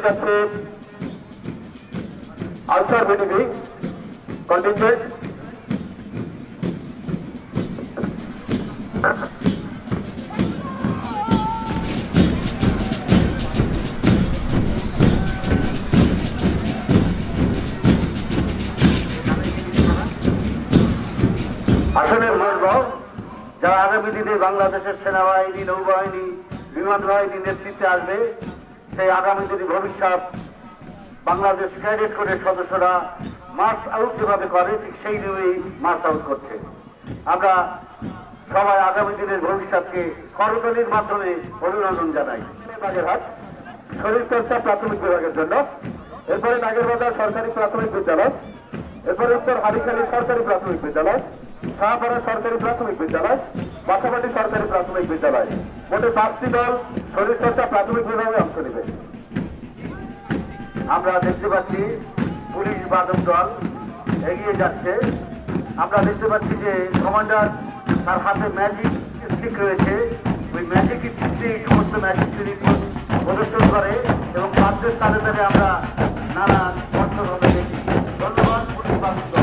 যাচ্ছে answer VDP contingent. আসলে বলব যারা আগামী দিনে বাংলাদেশের সেনাবাহিনী, নৌবাহিনী, বিমান বাহিনী নেতৃত্বে আসবে, সেই আগামী দিনে ভবিষ্যৎ বাংলাদেশ ক্যাডেট কোরের সদস্যরা মার্চ আউট যেভাবে করে ঠিক সেই নিয়েই মার্চ আউট করছে। আমরা সবাই আগামী দিনের ভবিষ্যৎকে করতালির মাধ্যমে অভিনন্দন জানাই। বাগেরহাট শরীরচর্চা প্রাথমিক বিভাগের জন্য, এরপরে নাগেরবাজার সরকারি প্রাথমিক বিদ্যালয়, এরপরে উত্তর হালিখালী সরকারি প্রাথমিক বিদ্যালয়, শাহপাড়া সরকারি প্রাথমিক বিদ্যালয়, বাসাবাটি সরকারি প্রাথমিক বিদ্যালয়, মোটে 5টি দল শরীরচর্চা প্রাথমিক বিভাগে অংশ নেবে। আমরা দেখতে পাচ্ছি পুলিশ বাদক দল এগিয়ে যাচ্ছে। আমরা দেখতে পাচ্ছি যে কমান্ডার তার হাতে ম্যাজিক স্টিক রয়েছে, ওই ম্যাজিক স্টিকটি সমস্ত ম্যাজিক তিনি প্রদর্শন করে এবং পাঁচদের তালে তালে আমরা নানা অর্থভাবে দেখি। ধন্যবাদ পুলিশ বাদক দল।